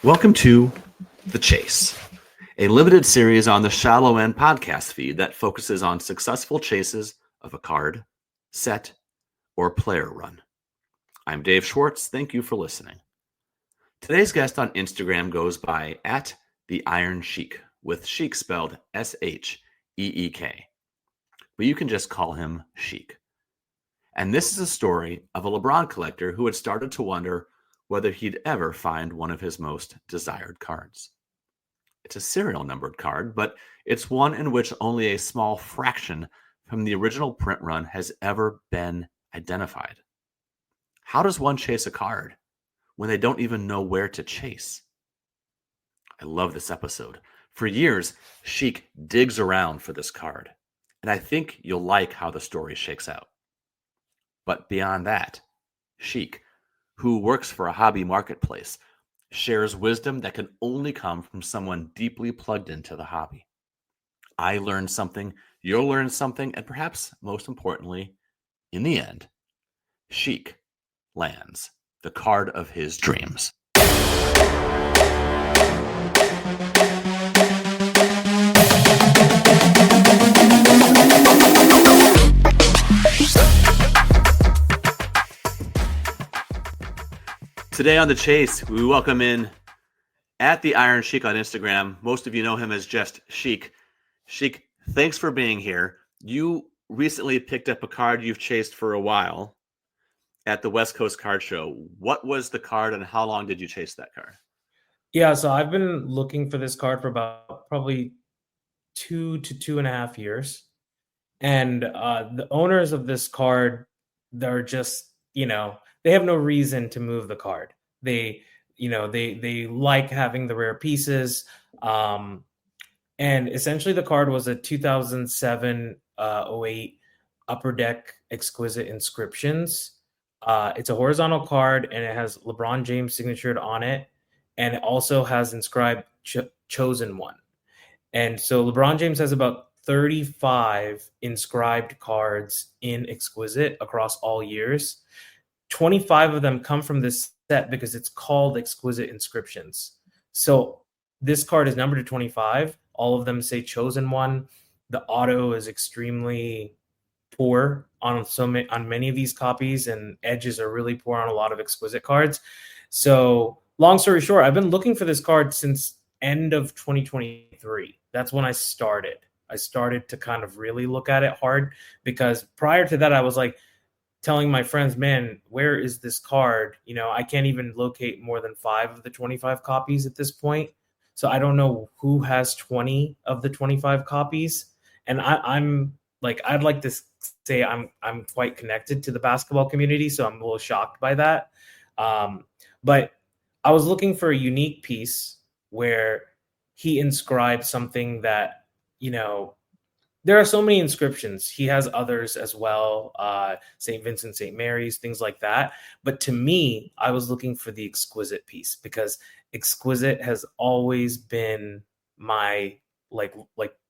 Welcome to The Chase, a limited series on the Shallow End podcast feed that focuses on successful chases of a card, set, or player run. I'm Dave Schwartz. Thank you for listening. Today's guest on Instagram goes by @TheIronSheik, with Sheik spelled Sheek, but you can just call him Sheik. And this is a story of a LeBron collector who had started to wonder whether he'd ever find one of his most desired cards. It's a serial numbered card, but it's one in which only a small fraction from the original print run has ever been identified. How does one chase a card when they don't even know where to chase? I love this episode. For years, Sheik digs around for this card, and I think you'll like how the story shakes out. But beyond that, Sheik, who works for a hobby marketplace, shares wisdom that can only come from someone deeply plugged into the hobby. I learned something, you'll learn something, and perhaps most importantly, in the end, Sheik lands the card of his dreams. Today on The Chase, we welcome in @TheIronSheik on Instagram. Most of you know him as just Sheik. Sheik, thanks for being here. You recently picked up a card you've chased for a while at the West Coast Card Show. What was the card and how long did you chase that card? Yeah, so I've been looking for this card for about probably 2 to 2.5 years. And the owners of this card, they're just, they have no reason to move the card. They like having the rare pieces. And essentially the card was a 2007-08 Upper Deck Exquisite Inscriptions. It's a horizontal card and it has LeBron James signatured on it. And it also has inscribed Chosen One. And so LeBron James has about 35 inscribed cards in Exquisite across all years. 25 of them come from this set because it's called Exquisite Inscriptions. So this card is numbered to 25. All of them say Chosen One. The auto is extremely poor on many of these copies, and edges are really poor on a lot of Exquisite cards. So long story short, I've been looking for this card since end of 2023. That's when I started. I started to kind of really look at it hard, because prior to that, I was like telling my friends, man, where is this card? I can't even locate more than 5 of the 25 copies at this point. So I don't know who has 20 of the 25 copies. And I'm like, I'd like to say I'm quite connected to the basketball community, so I'm a little shocked by that. But I was looking for a unique piece where he inscribed something that, there are so many inscriptions. He has others as well, St. Vincent, St. Mary's, things like that. But to me, I was looking for the Exquisite piece, because Exquisite has always been my like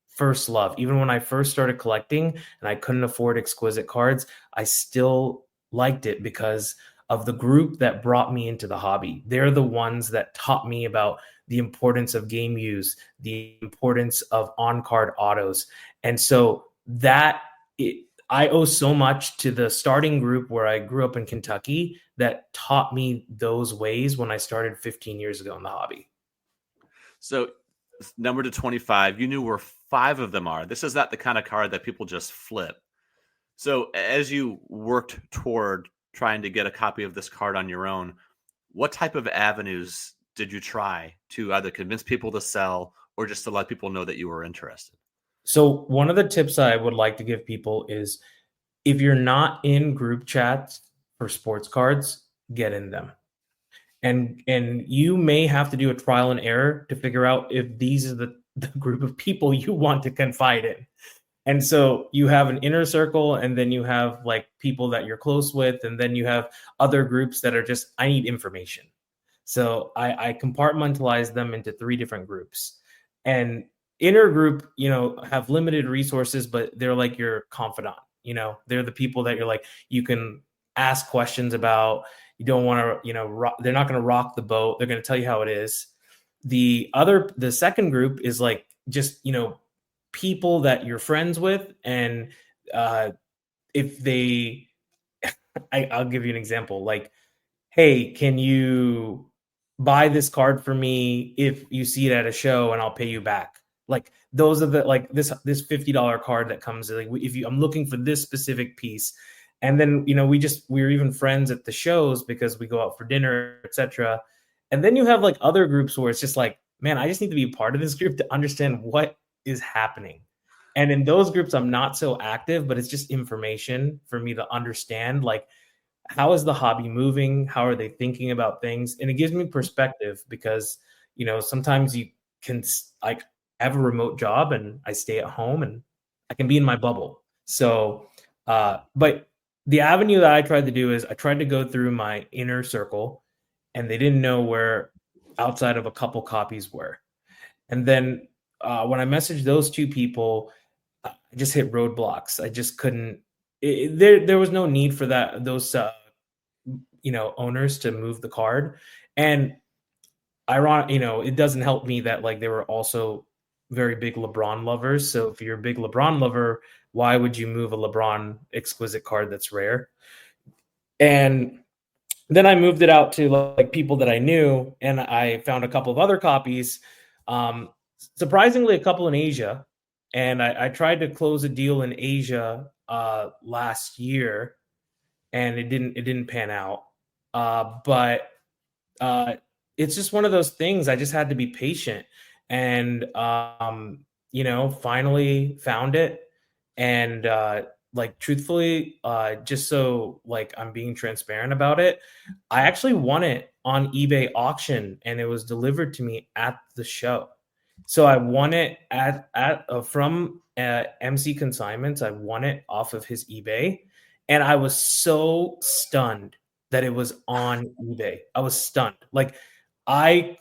first love. Even when I first started collecting and I couldn't afford Exquisite cards, I still liked it because of the group that brought me into the hobby. They're the ones that taught me about the importance of game use, the importance of on-card autos. And so I owe so much to the starting group where I grew up in Kentucky that taught me those ways when I started 15 years ago in the hobby. So number to 25, you knew where 5 of them are. This is not the kind of card that people just flip. So as you worked toward trying to get a copy of this card on your own, what type of avenues did you try to either convince people to sell or just to let people know that you were interested? So one of the tips I would like to give people is, if you're not in group chats for sports cards, get in them. And you may have to do a trial and error to figure out if these are the group of people you want to confide in. And so you have an inner circle, and then you have like people that you're close with, and then you have other groups that are just, I need information. So I compartmentalize them into 3 different groups. And inner group, have limited resources, but they're like your confidant. They're the people that you're like, you can ask questions about. You don't want to, they're not going to rock the boat. They're going to tell you how it is. The second group is like just, people that you're friends with, and if they I'll give you an example. Like, hey, can you buy this card for me if you see it at a show and I'll pay you back? Like, those are the, like, this $50 card that comes, like, if you I'm looking for this specific piece. And then, we were even friends at the shows because we go out for dinner, etc. And then you have like other groups where it's just like, man, I just need to be a part of this group to understand what is happening. And in those groups, I'm not so active, but it's just information for me to understand, like, how is the hobby moving? How are they thinking about things? And it gives me perspective because, sometimes you can, like, have a remote job and I stay at home and I can be in my bubble. So, but the avenue that I tried to do is I tried to go through my inner circle, and they didn't know where outside of a couple copies were. And then when I messaged those two people, I just hit roadblocks. I just couldn't. There was no need for that. Those owners to move the card. And ironic, it doesn't help me that, like, they were also very big LeBron lovers. So if you're a big LeBron lover, why would you move a LeBron exquisite card that's rare? And then I moved it out to, like, people that I knew, and I found a couple of other copies. Um, Surprisingly, a couple in Asia, and I tried to close a deal in Asia last year, and it didn't pan out. But it's just one of those things. I just had to be patient, and finally found it. And like, truthfully, just so, like, I'm being transparent about it, I actually won it on eBay auction, and it was delivered to me at the show. So I won it from MC Consignments. I won it off of his eBay, and I was so stunned that it was on eBay. I was stunned. Like, I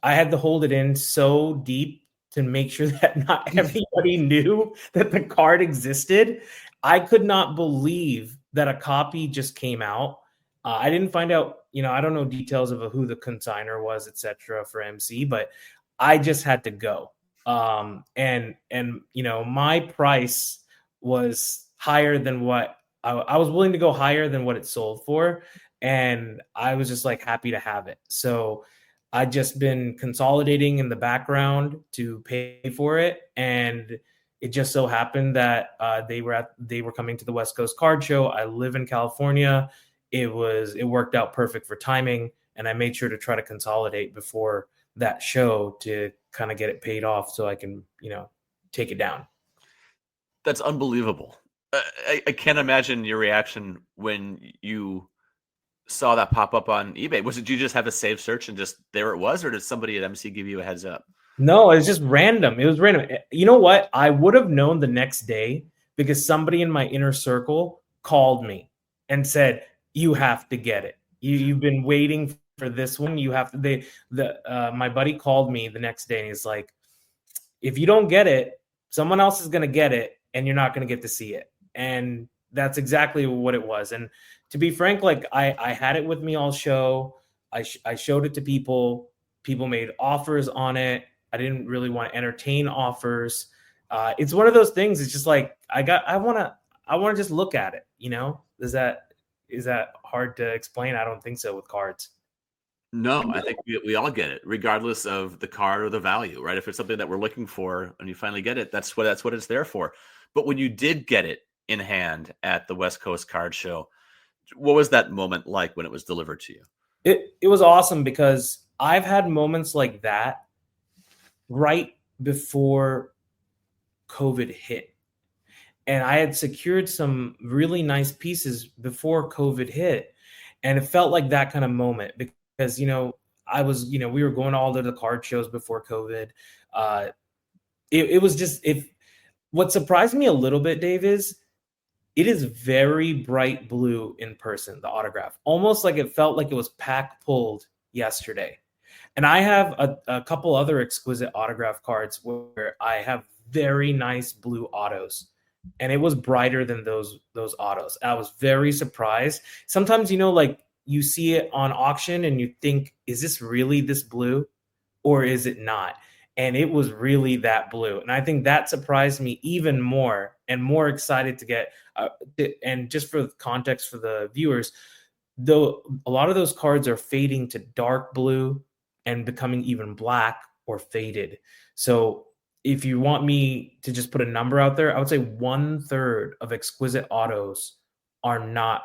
had to hold it in so deep to make sure that not everybody knew that the card existed. I could not believe that a copy just came out. I didn't find out, I don't know details of who the consigner was, etc., for MC, but I just had to go. And my price was higher than what I was willing to go higher than what it sold for. And I was just, like, happy to have it. So I just been consolidating in the background to pay for it. And it just so happened that they were coming to the West Coast Card Show. I live in California. It worked out perfect for timing, and I made sure to try to consolidate before that show to kind of get it paid off so I can, take it down. That's unbelievable. I can't imagine your reaction when you saw that pop up on eBay. Did you just have a save search and just there it was, or did somebody at MC give you a heads up? No, it's just random. It was random. You know what? I would have known the next day because somebody in my inner circle called me and said, "You have to get it. You've been waiting for this one. You have to." My buddy called me the next day and he's like, "If you don't get it, someone else is going to get it, and you're not going to get to see it." And that's exactly what it was. And to be frank, like, I had it with me all show. I showed it to people. People made offers on it. I didn't really want to entertain offers. It's one of those things. It's just like, I want to just look at it. Is that hard to explain? I don't think so with cards. No, I think we all get it, regardless of the card or the value, right? If it's something that we're looking for and you finally get it, that's what it's there for. But when you did get it in hand at the West Coast Card Show, what was that moment like when it was delivered to you? It was awesome because I've had moments like that right before COVID hit. And I had secured some really nice pieces before COVID hit. And it felt like that kind of moment because, I was, we were going all to the card shows before COVID. It was just, what surprised me a little bit, Dave, is it is very bright blue in person, the autograph. Almost like it felt like it was pack pulled yesterday. And I have a couple other exquisite autograph cards where I have very nice blue autos, and it was brighter than those autos. I was very surprised. Sometimes, like, you see it on auction and you think, is this really this blue? or is it not? And it was really that blue. And I think that surprised me even more, and more excited to get. And just for context for the viewers, though a lot of those cards are fading to dark blue and becoming even black or faded. So if you want me to just put a number out there, I would say 1/3 of exquisite autos are not,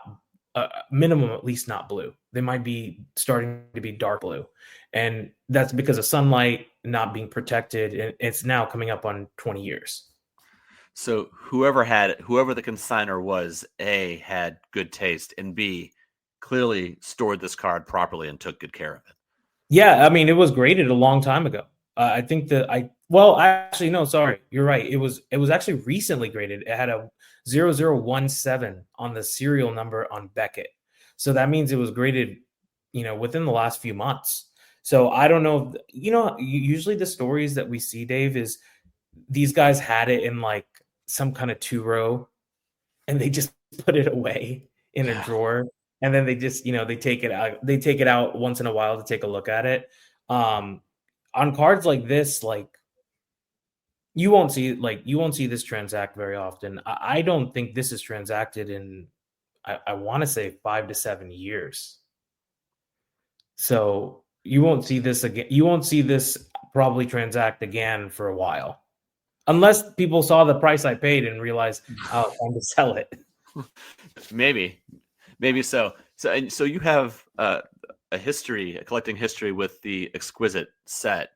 minimum at least, not blue. They might be starting to be dark blue, and that's because of sunlight not being protected, and it's now coming up on 20 years. So whoever the consigner was, A, had good taste, and B, clearly stored this card properly and took good care of it. Yeah, I mean, it was graded a long time ago. I think that actually, no, sorry, you're right. It was actually recently graded. It had a 0017 on the serial number on Beckett. So that means it was graded, within the last few months. So I don't know, usually the stories that we see, Dave, is these guys had it in like some kind of two-row, and they just put it away in a drawer, and then they just, they take it out once in a while to take a look at it. On cards like this, like you won't see this transact very often. I don't think this is transacted in, I want to say, 5 to 7 years. So you won't see this again. You won't see this probably transact again for a while, unless people saw the price I paid and realized, oh, it's time to sell it. Maybe so. So you have a collecting history with the exquisite set.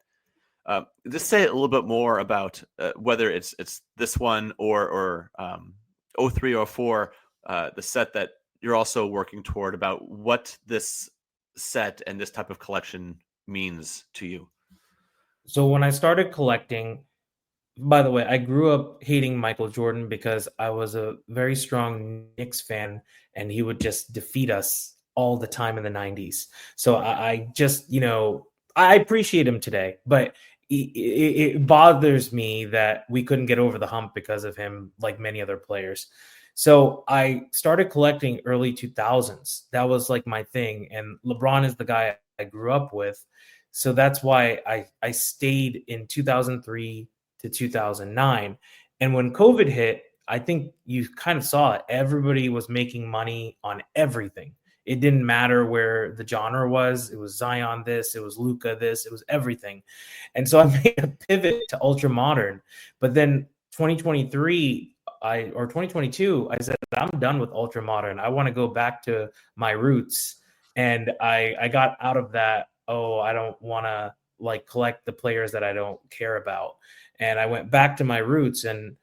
Just say a little bit more about whether it's this one or 0304, the set that you're also working toward, about what this set and this type of collection means to you. So when I started collecting, by the way, I grew up hating Michael Jordan because I was a very strong Knicks fan, and he would just defeat us all the time in the 90s. So I just, I appreciate him today, but it bothers me that we couldn't get over the hump because of him, like many other players. So I started collecting early 2000s. That was like my thing. And LeBron is the guy I grew up with. So that's why I stayed in 2003 to 2009. And when COVID hit, I think you kind of saw it. Everybody was making money on everything. It didn't matter where the genre was. It was Zion this, it was Luka this, it was everything. And so I made a pivot to ultra modern. But then 2023 or 2022, I said, I'm done with ultra modern. I want to go back to my roots. And I got out of that, I don't want to like collect the players that I don't care about. And I went back to my roots, and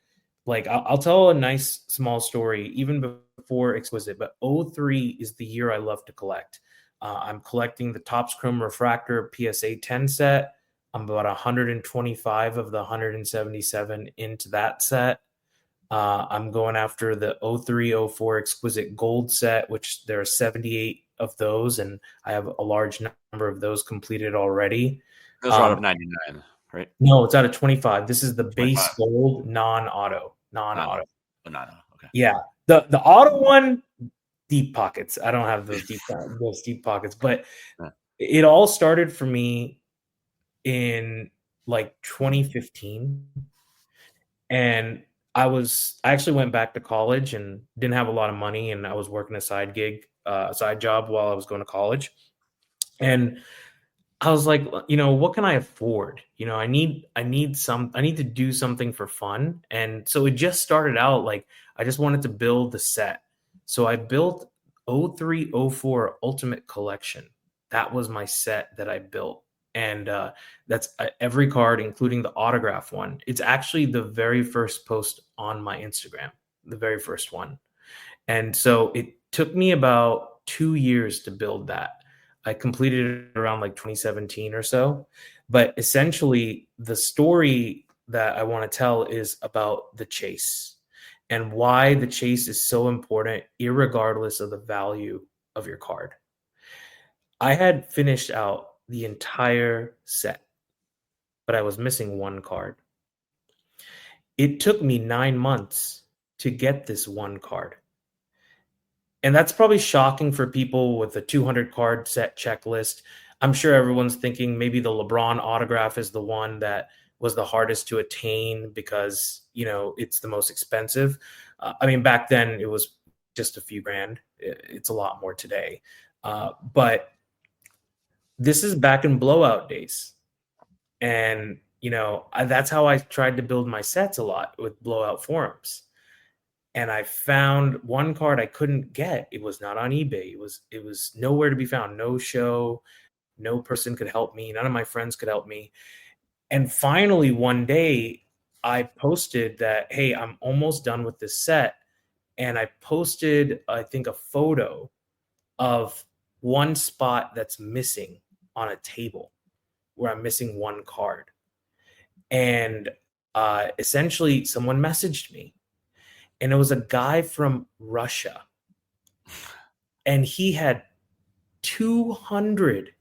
like I'll tell a nice small story even before Exquisite, but 03 is the year I love to collect. I'm collecting the Topps Chrome Refractor PSA 10 set. I'm about 125 of the 177 into that set. I'm going after the 0304 Exquisite Gold set, which there are 78 of those, and I have a large number of those completed already. Those are out of 99, right? No, it's out of 25. This is the 25. base gold non-auto. Okay. Yeah. The auto one, deep pockets. I don't have those deep pockets, but it all started for me in like 2015. And I actually went back to college and didn't have a lot of money, and I was working a side job while I was going to college. And I was like, what can I afford? I need to do something for fun. And so it just started out like I just wanted to build the set. So I built 0304 Ultimate Collection. That was my set that I built. And that's every card, including the autograph one. It's actually the very first post on my Instagram, the very first one. And so it took me about 2 years to build that. I completed it around like 2017 or so. But essentially, the story that I want to tell is about the chase and why the chase is so important, irregardless of the value of your card. I had finished out the entire set, but I was missing one card. It took me 9 months to get this one card. And that's probably shocking for people with a 200 card set checklist. I'm sure everyone's thinking maybe the LeBron autograph is the one that was the hardest to attain because, it's the most expensive. I mean, back then it was just a few grand. It's a lot more today. But this is back in blowout days. And, that's how I tried to build my sets a lot with blowout forums. And I found one card I couldn't get. It was not on eBay. It was nowhere to be found. No show, no person could help me. None of my friends could help me. And finally, one day, I posted that, hey, I'm almost done with this set. And I posted, I think, a photo of one spot that's missing on a table where I'm missing one card. And essentially, someone messaged me, and it was a guy from Russia. And he had 200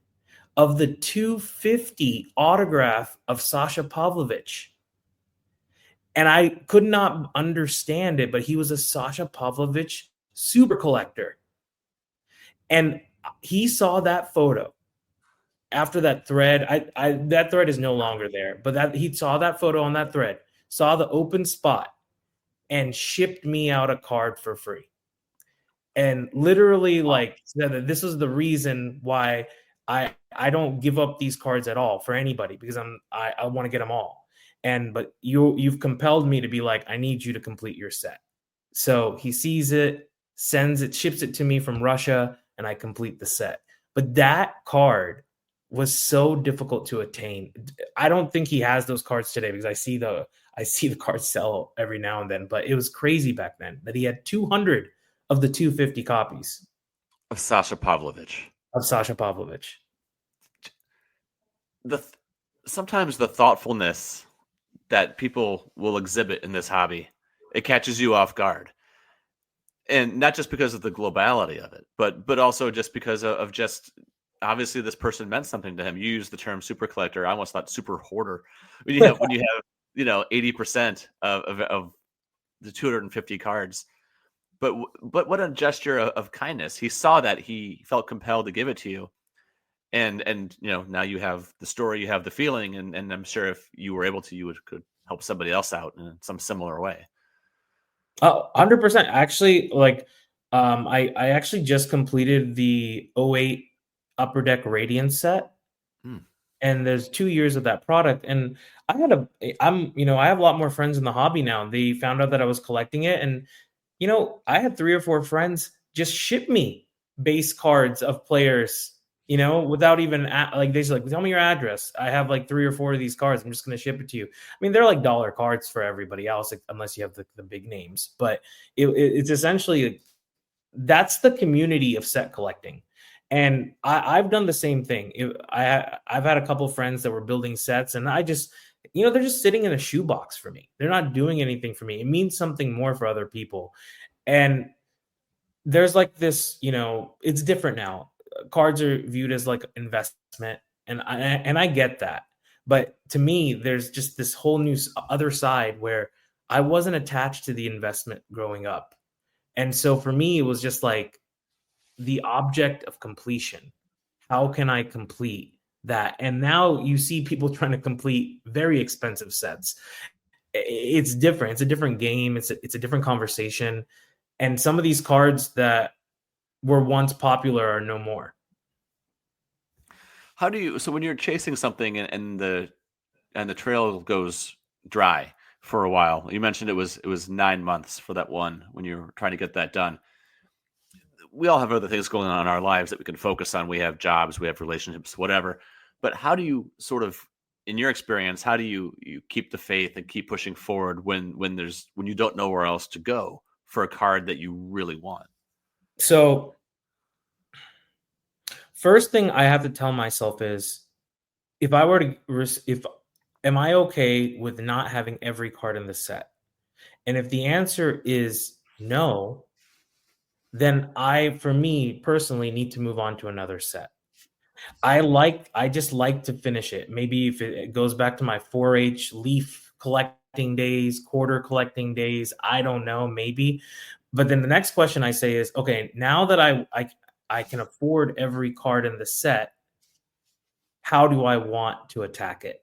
of the 250 autograph of Sasha Pavlovich. And I could not understand it, but he was a Sasha Pavlovich super collector. And he saw that photo after that thread. That thread is no longer there, but that he saw that photo on that thread, saw the open spot, and shipped me out a card for free. And literally, like, said that this is the reason why I don't give up these cards at all for anybody, because I want to get them all. But you've compelled me to be like, I need you to complete your set. So he sees it, sends it, ships it to me from Russia, and I complete the set. But that card was so difficult to attain. I don't think he has those cards today, because I see the cards sell every now and then. But it was crazy back then that he had 200 of the 250 copies of Sasha Pavlovich. Sometimes the thoughtfulness that people will exhibit in this hobby, it catches you off guard. And not just because of the globality of it, but also just because of just obviously this person meant something to him. You use the term super collector. I almost thought super hoarder. When you have 80% of the 250 cards. But what a gesture of kindness. He saw that, he felt compelled to give it to you. And now you have the story, you have the feeling, and I'm sure if you were able to, you could help somebody else out in some similar way. 100%. Actually, like, I actually just completed the 08 Upper Deck Radiance set. And there's 2 years of that product. And I have a lot more friends in the hobby now. They found out that I was collecting it. And, I had 3 or 4 friends just ship me base cards of players, without even they just like, tell me your address. I have like 3 or 4 of these cards. I'm just going to ship it to you. I mean, they're like dollar cards for everybody else, unless you have the big names. But it's essentially, that's the community of set collecting. And I've done the same thing. I've had a couple friends that were building sets, and I just, they're just sitting in a shoebox for me. They're not doing anything for me. It means something more for other people. And there's like this, it's different now. Cards are viewed as like investment, and I get that. But to me, there's just this whole new other side where I wasn't attached to the investment growing up. And so for me, it was just like the object of completion. How can I complete that? And now you see people trying to complete very expensive sets. It's different. It's a different game. It's a different conversation. And some of these cards that were once popular are no more. So when you're chasing something and the trail goes dry for a while, you mentioned it was 9 months for that one when you were trying to get that done. We all have other things going on in our lives that we can focus on. We have jobs, we have relationships, whatever. But how do you sort of, in your experience, how do you keep the faith and keep pushing forward when you don't know where else to go for a card that you really want? So first thing I have to tell myself is, am I okay with not having every card in the set? And if the answer is no, then for me personally, need to move on to another set. I just like to finish it. Maybe if it goes back to my 4-H leaf collecting days, quarter collecting days, I don't know, maybe. But then the next question I say is, okay, now that I can afford every card in the set, how do I want to attack it?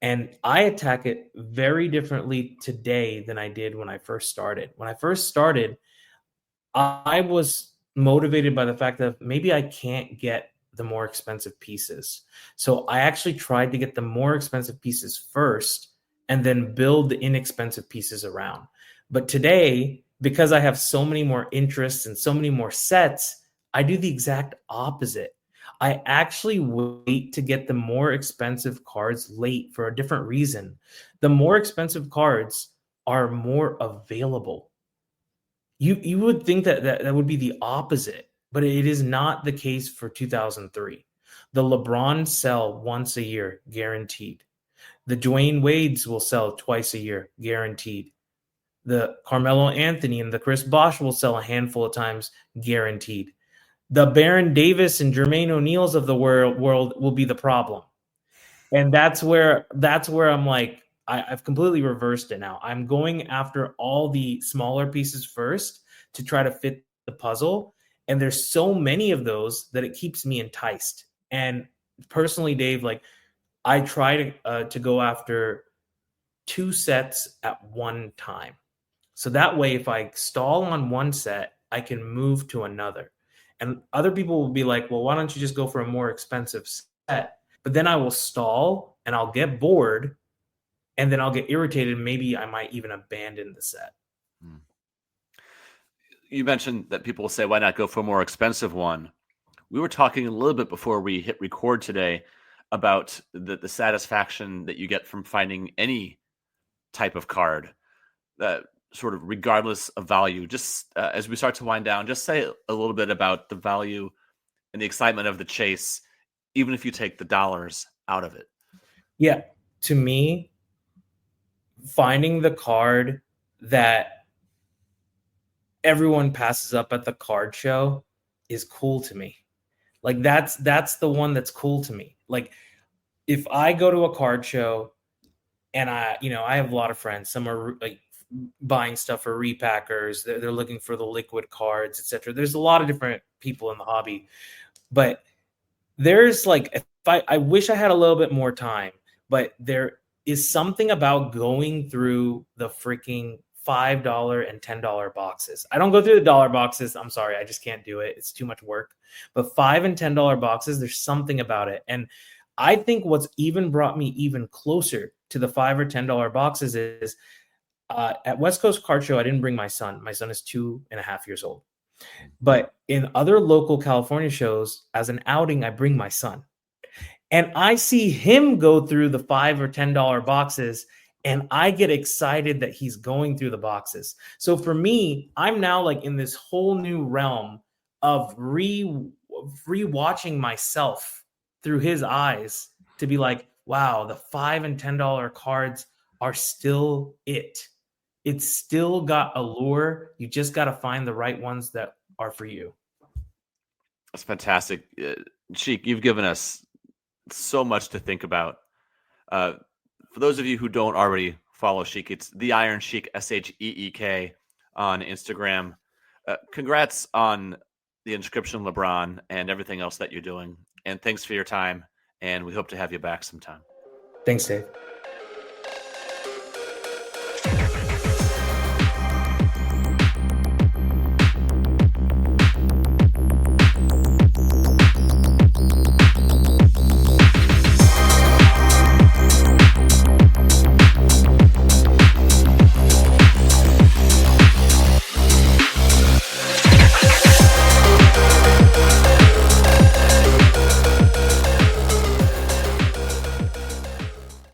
And I attack it very differently today than I did when I first started. When I first started, I was motivated by the fact that maybe I can't get the more expensive pieces. So I actually tried to get the more expensive pieces first and then build the inexpensive pieces around. But today, because I have so many more interests and so many more sets, I do the exact opposite. I actually wait to get the more expensive cards late for a different reason. The more expensive cards are more available. You would think that would be the opposite, but it is not the case for 2003. The LeBron sell once a year, guaranteed. The Dwayne Wades will sell twice a year, guaranteed. The Carmelo Anthony and the Chris Bosh will sell a handful of times, guaranteed. The Baron Davis and Jermaine O'Neals of the world will be the problem. And that's where I'm like, I've completely reversed it now. I'm going after all the smaller pieces first to try to fit the puzzle. And there's so many of those that it keeps me enticed. And personally, Dave, like I try to go after two sets at one time. So that way, if I stall on one set, I can move to another. And other people will be like, well, why don't you just go for a more expensive set? But then I will stall and I'll get bored and then I'll get irritated. Maybe I might even abandon the set. You mentioned that people will say, why not go for a more expensive one? We were talking a little bit before we hit record today about the satisfaction that you get from finding any type of card, sort of regardless of value. Just as we start to wind down, just say a little bit about the value and the excitement of the chase, even if you take the dollars out of it. Yeah. To me, finding the card that everyone passes up at the card show is cool to me. Like that's the one that's cool to me. Like if I go to a card show and I have a lot of friends, some are like buying stuff for repackers, they're looking for the liquid cards, etc. There's a lot of different people in the hobby, but there's like, if I wish I had a little bit more time, but there is something about going through the freaking $5 and $10 boxes. I don't go through the dollar boxes. I'm sorry. I just can't do it. It's too much work. But $5 and $10 boxes, there's something about it. And I think what's even brought me even closer to the $5 or $10 boxes is at West Coast Card Show, I didn't bring my son. My son is 2.5 years old. But in other local California shows, as an outing, I bring my son. And I see him go through the $5 or $10 boxes, and I get excited that he's going through the boxes. So for me, I'm now like in this whole new realm of rewatching myself through his eyes to be like, wow, the $5 and $10 cards are still it. It's still got allure. You just got to find the right ones that are for you. That's fantastic. Sheik, you've given us so much to think about. For those of you who don't already follow Sheik, it's the Iron Sheik, SHEEK on Instagram. Congrats on the Inscription LeBron and everything else that you're doing. And thanks for your time. And we hope to have you back sometime. Thanks, Dave.